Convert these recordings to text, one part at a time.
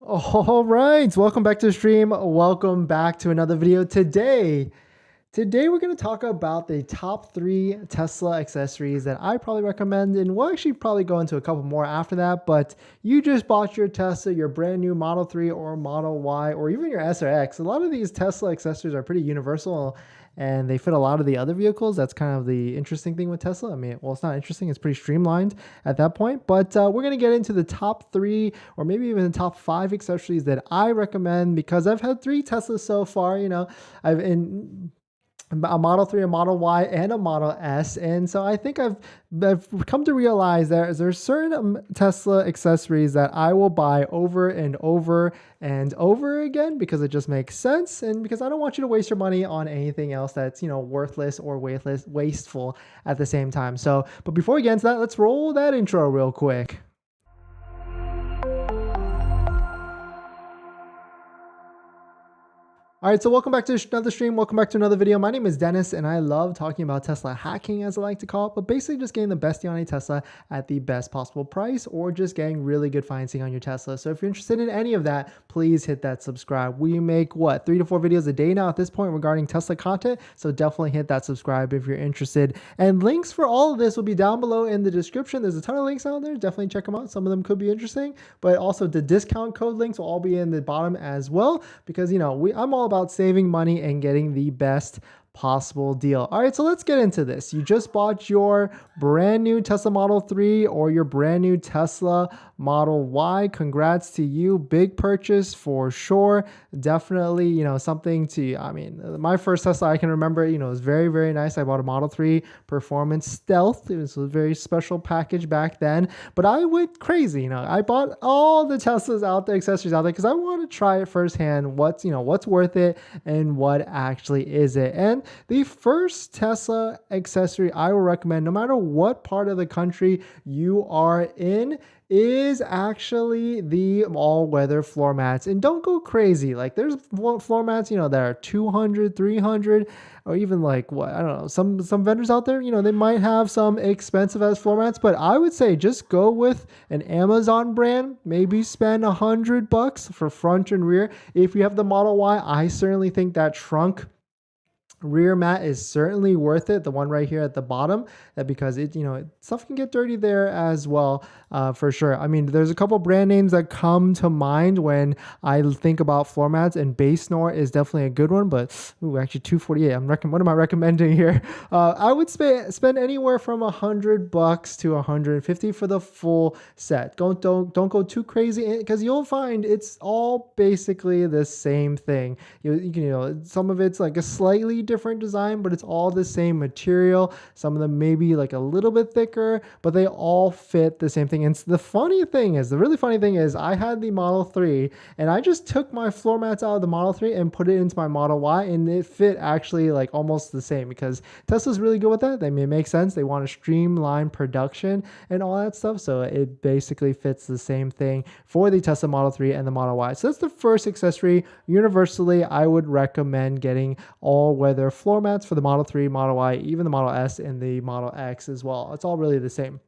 All right, welcome back to the stream. Welcome back to another video. Today we're going to talk about the top 3 Tesla accessories that I probably recommend, and we'll actually probably go into a couple more after that. But you just bought your Tesla, your brand new Model 3 or Model Y, or even your S or X. A lot of these Tesla accessories are pretty universal, and they fit a lot of the other vehicles. That's kind of the interesting thing with Tesla. I mean, well, it's not interesting. It's pretty streamlined at that point. But we're going to get into the top 3 or maybe even the top 5 accessories that I recommend because I've had 3 Teslas so far. I've in a Model 3, a Model Y, and a Model S. And so I think I've come to realize there's certain Tesla accessories that I will buy over and over and over again because it just makes sense, and because I don't want you to waste your money on anything else that's, worthless or wasteful at the same time. So, but before we get into that, let's roll that intro real quick. All right, so welcome back to another stream. Welcome back to another video. My name is Dennis, and I love talking about Tesla hacking, as I like to call it, but basically just getting the best deal on a Tesla at the best possible price, or just getting really good financing on your Tesla. So if you're interested in any of that, please hit that subscribe. We make 3 to 4 videos a day now at this point regarding Tesla content, so definitely hit that subscribe if you're interested. And links for all of this will be down below in the description. There's a ton of links out there. Definitely check them out. Some of them could be interesting, but also the discount code links will all be in the bottom as well, because I'm all about saving money and getting the best possible deal. All right, so let's get into this. You just bought your brand new Tesla Model 3 or your brand new Tesla Model Y. Congrats to you. Big purchase for sure. Definitely, something to, my first Tesla I can remember, it was very, very nice. I bought a Model 3 Performance Stealth. It was a very special package back then, but I went crazy. I bought all the Teslas out there, accessories out there, because I want to try it firsthand. What's worth it and what actually is it. And the first Tesla accessory I will recommend, no matter what part of the country you are in, is actually the all-weather floor mats. And don't go crazy. Like, there's floor mats, that are 200, 300, or even I don't know, some vendors out there, they might have some expensive as floor mats, but I would say just go with an Amazon brand. Maybe spend $100 for front and rear. If you have the Model Y, I certainly think that trunk rear mat is certainly worth it, the one right here at the bottom, because stuff can get dirty there as well, for sure. I mean, there's a couple brand names that come to mind when I think about floor mats, and Basenor is definitely a good one, but actually $248. What am I recommending here? I would spend anywhere from $100 to $150 for the full set. Don't go too crazy, because you'll find it's all basically the same thing. Some of it's like a slightly different design, but it's all the same material. Some of them maybe a little bit thicker, but they all fit the same thing. And the really funny thing is I had the Model 3 and I just took my floor mats out of the Model 3 and put it into my Model Y, and it fit actually almost the same, because Tesla's really good with that. They may make sense. They want to streamline production and all that stuff. So it basically fits the same thing for the Tesla Model 3 and the Model Y. So that's the first accessory. Universally, I would recommend getting all-weather floor mats for the Model 3, Model Y, even the Model S and the Model X as well. It's all really the same.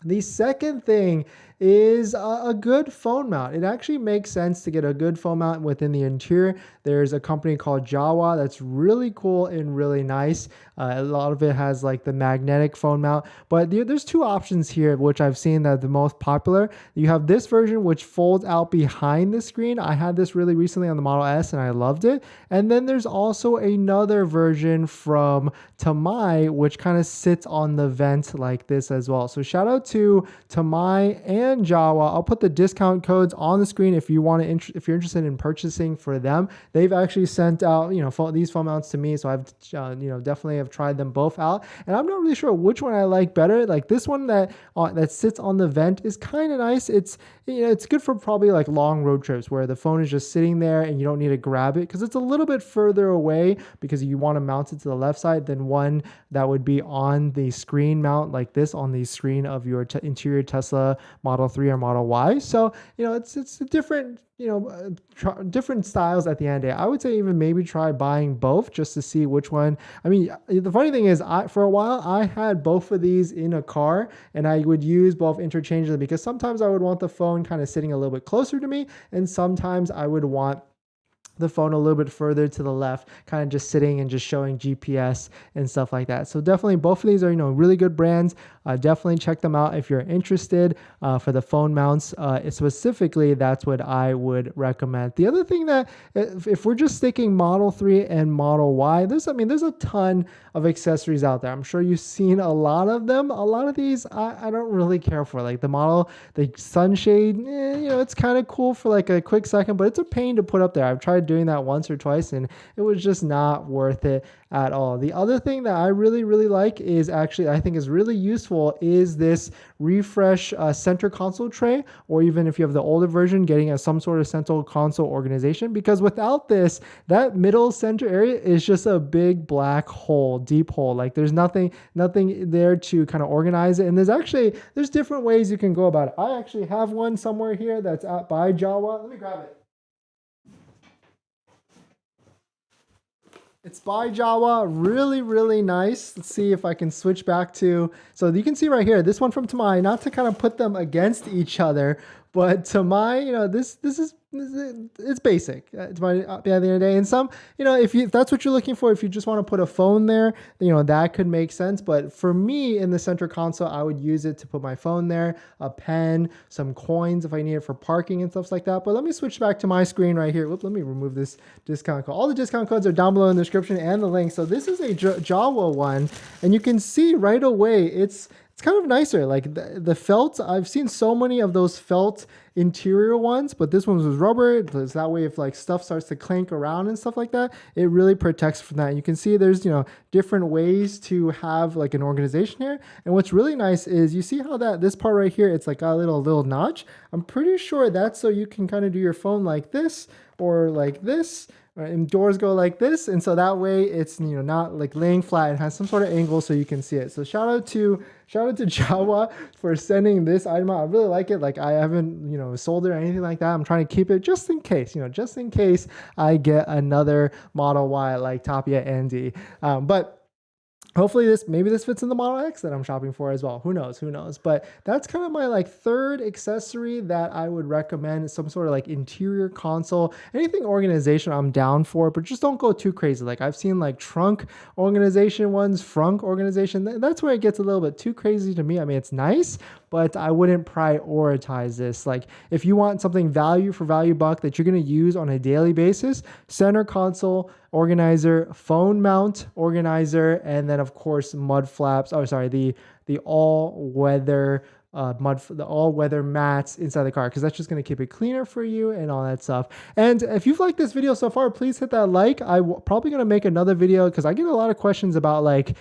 The second thing is a good phone mount. It actually makes sense to get a good phone mount within the interior. There's a company called Jawa that's really cool and really nice. A lot of it has the magnetic phone mount, but there's 2 options here, which I've seen that are the most popular. You have this version, which folds out behind the screen. I had this really recently on the Model S and I loved it. And then there's also another version from Tamai, which kind of sits on the vent like this as well. So shout out to Tamai and Jawa. I'll put the discount codes on the screen if you if you're interested in purchasing for them. They've actually sent out these phone mounts to me, so I've definitely have tried them both out, and I'm not really sure which one I like better. This one that sits on the vent is kind of nice. It's good for probably long road trips where the phone is just sitting there and you don't need to grab it, because it's a little bit further away, because you want to mount it to the left side than one that would be on the screen mount like this on the screen of your interior Tesla Model Model 3 or Model Y. So, it's a different, different styles at the end of the day. I would say even maybe try buying both just to see which one. I mean, the funny thing is, for a while, I had both of these in a car, and I would use both interchangeably because sometimes I would want the phone kind of sitting a little bit closer to me, and sometimes I would want the phone a little bit further to the left, kind of just sitting and just showing GPS and stuff like that. So definitely both of these are, really good brands. Definitely check them out if you're interested for the phone mounts. Specifically, that's what I would recommend. The other thing that if we're just sticking Model 3 and Model Y, there's a ton of accessories out there. I'm sure you've seen a lot of them. A lot of these I don't really care for. Like the sunshade, it's kind of cool for like a quick second, but it's a pain to put up there. I've tried doing that once or twice and it was just not worth it at all. The other thing that I really, really like is actually, I think is really useful is this refresh center console tray, or even if you have the older version, getting some sort of central console organization, because without this, that middle center area is just a big black hole, deep hole. Like there's nothing there to kind of organize it. And there's different ways you can go about it. I actually have one somewhere here that's by Jawa. Let me grab it. It's by Jawa, really, really nice. Let's see if I can switch back to, so you can see right here, this one from Tamai, not to kind of put them against each other, but Tamai, this is, it's basic at the end of the day. And some, if that's what you're looking for, if you just want to put a phone there, that could make sense. But for me in the center console, I would use it to put my phone there, a pen, some coins if I need it for parking and stuff like that. But let me switch back to my screen right here. Let me remove this discount code. All the discount codes are down below in the description and the link. So this is a Jawa one, and you can see right away, it's kind of nicer. Like the felt, I've seen so many of those felt interior ones, but this one was rubber. So that way, if like stuff starts to clank around and stuff like that, it really protects from that. You can see there's, different ways to have like an organization here. And what's really nice is you see how this part right here, it's like a little notch. I'm pretty sure that's so you can kind of do your phone like this or like this. Right, and doors go like this, and so that way it's not like laying flat. It has some sort of angle so you can see it. So shout out to Jawa for sending this item out. I really like it. Like I haven't sold it or anything like that. I'm trying to keep it just in case, just in case I get another Model Y like Tapia and D. But hopefully maybe this fits in the Model X that I'm shopping for as well. Who knows? But that's kind of my like third accessory that I would recommend, some sort of like interior console, anything organization I'm down for, but just don't go too crazy. Like I've seen like trunk organization ones, frunk organization. That's where it gets a little bit too crazy to me. I mean, it's nice, but I wouldn't prioritize this. Like if you want something value for value buck that you're going to use on a daily basis, center console organizer, phone mount organizer, and then of course mud flaps. Oh, sorry, the all-weather the all-weather mats inside the car, because that's just going to keep it cleaner for you and all that stuff. And if you've liked this video so far, please hit that like. I'm probably going to make another video because I get a lot of questions about like,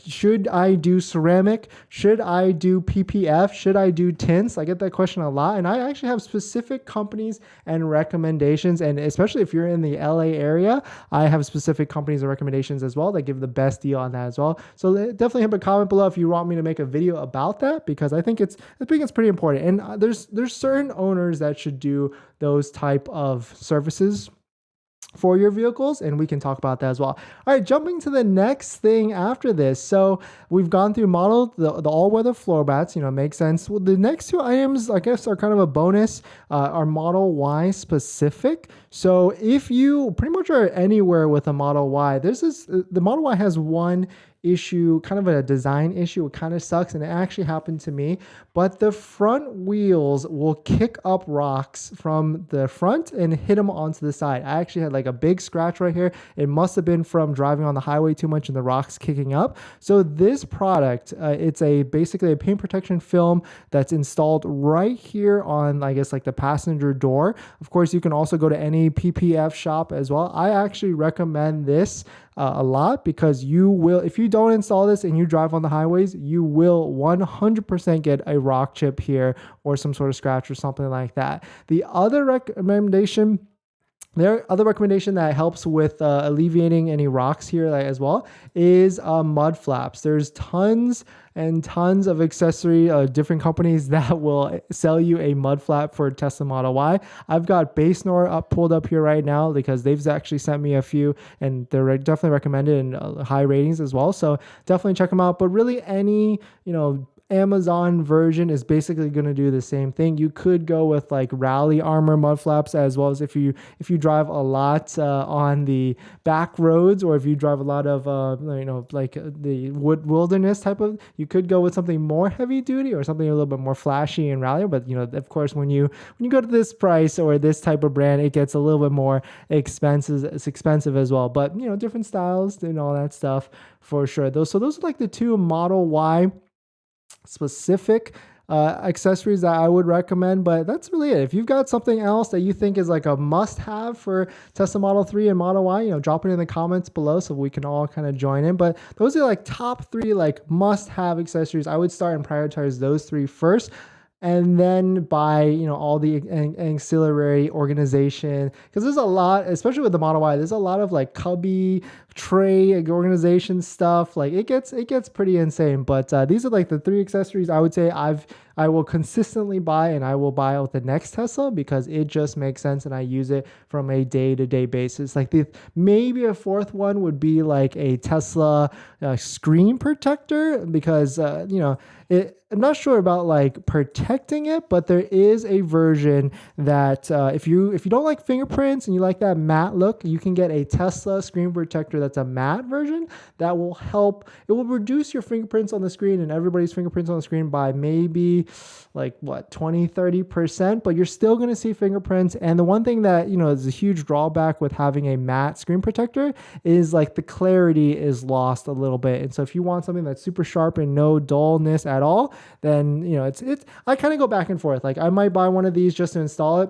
should I do ceramic? Should I do PPF? Should I do tints? I get that question a lot, and I actually have specific companies and recommendations, and especially if you're in the LA area, I have specific companies and recommendations as well that give the best deal on that as well. So definitely hit a comment below if you want me to make a video about that, because I think it's pretty important. And there's certain owners that should do those type of services for your vehicles, and we can talk about that as well. All right, jumping to the next thing after this. So we've gone through the all-weather floor mats, makes sense. Well, the next two items, I guess, are kind of a bonus, are Model Y specific. So if you pretty much are anywhere with a Model Y, the Model Y has one issue, kind of a design issue. It kind of sucks, and it actually happened to me, but the front wheels will kick up rocks from the front and hit them onto the side. I actually had like a big scratch right here. It must have been from driving on the highway too much and the rocks kicking up. So this product, it's basically a paint protection film that's installed right here on, I guess, like the passenger door. Of course, you can also go to any PPF shop as well. I actually recommend this a lot, because you will, if you don't install this and you drive on the highways, you will 100% get a rock chip here or some sort of scratch or something like that. The other recommendation Their other recommendation that helps with alleviating any rocks here as well is mud flaps. There's tons and tons of accessory, different companies that will sell you a mud flap for Tesla Model Y. I've got Basenor pulled up here right now because they've actually sent me a few, and they're definitely recommended in high ratings as well. So definitely check them out. But really, any Amazon version is basically going to do the same thing. You could go with like Rally Armor mud flaps, as well as if you drive a lot on the back roads, or if you drive a lot of like the wilderness type of, you could go with something more heavy duty or something a little bit more flashy and rally. But of course, when you go to this price or this type of brand, it gets a little bit more expensive. It's expensive as well. But different styles and all that stuff for sure. Those are like the two Model Y specific accessories that I would recommend. But that's really it. If you've got something else that you think is like a must-have for Tesla Model 3 and Model Y, drop it in the comments below so we can all kind of join in. But those are like top 3 like must-have accessories. I would start and prioritize those 3 first, and then buy all the ancillary organization, because there's a lot, especially with the Model Y, there's a lot of like cubby tray organization stuff. Like it gets pretty insane. But these are like the 3 accessories I would say I will consistently buy, and I will buy with the next Tesla because it just makes sense and I use it from a day-to-day basis. Like maybe a 4th one would be like a Tesla screen protector, because I'm not sure about like protecting it, but there is a version that if you don't like fingerprints and you like that matte look, you can get a Tesla screen protector that's a matte version that will help. It will reduce your fingerprints on the screen and everybody's fingerprints on the screen by maybe like 20-30%, but you're still going to see fingerprints. And the one thing that is a huge drawback with having a matte screen protector is like the clarity is lost a little bit. And so if you want something that's super sharp and no dullness at all, then it's I kind of go back and forth. Like I might buy one of these just to install it,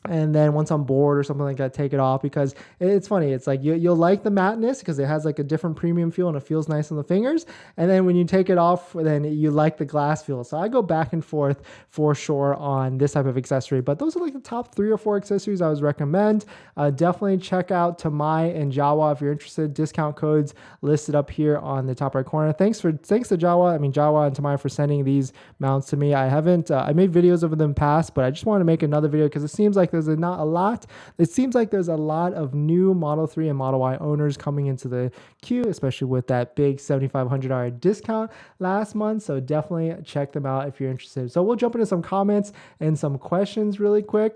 and then once I'm bored or something like that, take it off, because it's funny. It's like you'll like the matteness because it has like a different premium feel and it feels nice on the fingers. And then when you take it off, then you like the glass feel. So I go back and forth for sure on this type of accessory. But those are like the top 3 or 4 accessories I would recommend. Definitely check out Tamai and Jawa if you're interested. Discount codes listed up here on the top right corner. Thanks to Jawa and Tamai for sending these mounts to me. I haven't I made videos of them in the past, but I just want to make another video because it seems like there's it seems like there's a lot of new Model 3 and Model Y owners coming into the queue, especially with that big $7,500 discount last month. So definitely check them out if you're interested. So we'll jump into some comments and some questions really quick.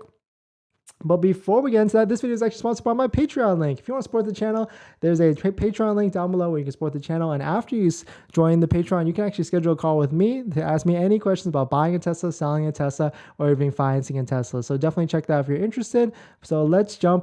But before we get into that, this video is actually sponsored by my Patreon link. If you want to support the channel, there's a Patreon link down below where you can support the channel. And after you join the Patreon, you can actually schedule a call with me to ask me any questions about buying a Tesla, selling a Tesla, or even financing a Tesla. So definitely check that out if you're interested. So let's jump